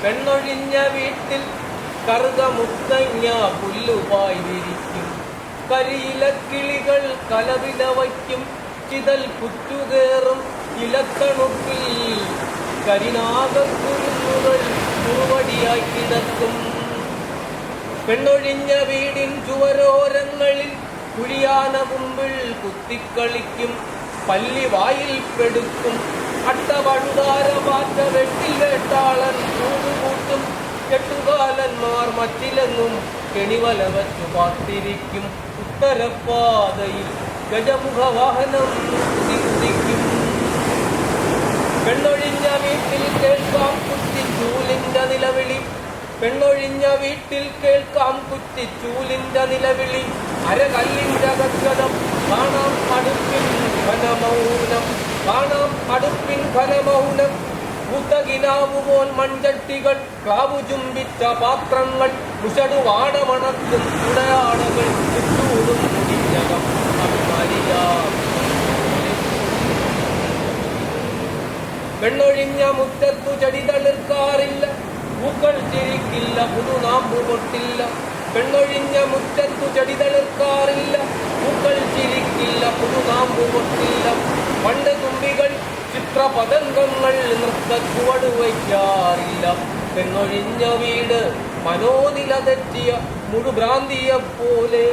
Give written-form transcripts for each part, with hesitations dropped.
പെണ്ണൊഴിഞ്ഞ വീട്ടിൽ കറുക മുത്തങ്ങ പുല്ലുപായി വിരിക്കും. കരിയില കിളികൾ കലവില വയ്ക്കും. ചിതൽ കുറ്റുകേറും ഇലത്തണുപ്പിൽ കരിനാഗക്കുരുന്നുകൾ മുറുവടിയായി കിടക്കും. പെണ്ണൊഴിഞ്ഞ വീടിൻ ചുവരോരങ്ങളിൽ കുഴിയാന കുമ്പിൾ കുത്തിക്കളിക്കും. പല്ലി വായിൽ പെടുക്കും. അട്ടവഴുതാരമാറ്റ വെട്ടിൽ വേട്ടാളൻ കൂട്ടുകൂട്ടും. കെട്ടുകാലന്മാർ മറ്റിലെങ്ങും കെണിവല വച്ചു പാത്തിരിക്കും. ഉത്തരപ്പാതയിൽ ഗജമുഖവാഹനം കുതിക്കും. പെണ്ണൊഴിഞ്ഞ വീട്ടിൽ കേൾക്കാം കുറ്റിച്ചൂലിന്റെ നിലവിളി. പെണ്ണൊഴിഞ്ഞ വീട്ടിൽ കേൾക്കാം കുറ്റിച്ചൂലിന്റെ നിലവിളി. അരകല്ലിന്റെ ഗദ്ഗതം കാണാം അടുപ്പിൻ ഘനമൗനം. കാണാം അടുപ്പിൻ ഘനമൗനം. ഭൂതകിനാവുപോൽ മൺചട്ടികൾ, ക്ലാവു ചുംബിച്ച പാത്രങ്ങൾ, മുഷടുവാടമണക്കും ഉടയാടകൾ, ചുറ്റൂടും മുടിഞ്ഞകം അഭിമാനിയാ. പെണ്ണൊഴിഞ്ഞ മുറ്റത്തു ചെടി തളിർക്കാറില്ല. പൂക്കൾ ചിരിക്കില്ല. പുതുനാമ്പു പൊട്ടില്ല. പെണ്ണൊഴിഞ്ഞ മുറ്റത്തു ചെടി തളിർക്കാറില്ല. പൂക്കൾ ചിരിക്കില്ല. പുതുനാമ്പു പൊട്ടില്ല. പണ്ട് തുമ്പികൾ ചിത്രപതംഗങ്ങൾ നൃത്തച്ചുവട് വയ്ക്കാറില്ല. പെണ്ണൊഴിഞ്ഞ വീട് മനോനില തെറ്റിയ മുഴുഭ്രാന്തിയെപ്പോലെ.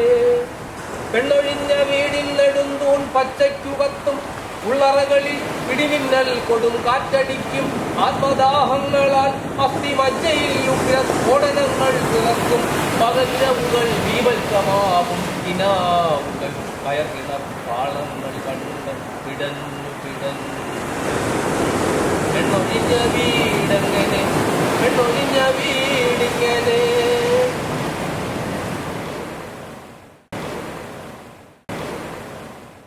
പെണ്ണൊഴിഞ്ഞ വീടിൽ നെടുന്തൂൺ പച്ചയ്ക്കു കത്തും. ഉള്ളറകളിൽ പിടിമിന്നൽ കൊടും കാറ്റടിക്കും. ആത്മദാഹങ്ങളാൽ അസ്ഥിമജ്ജയിൽ ഉഗ്രസ്ഫോടനങ്ങൾ തുറക്കും. പകലവുകൾ വീവൽക്കമാവും. കിനാവുകൾ കയറിണർ പാളങ്ങൾ കണ്ട് പിടഞ്ഞു പിടഞ്ഞു. പെണ്ണൊഴിഞ്ഞ വീടെങ്ങനെ, പെണ്ണൊഴിഞ്ഞ വീടിങ്ങനെ.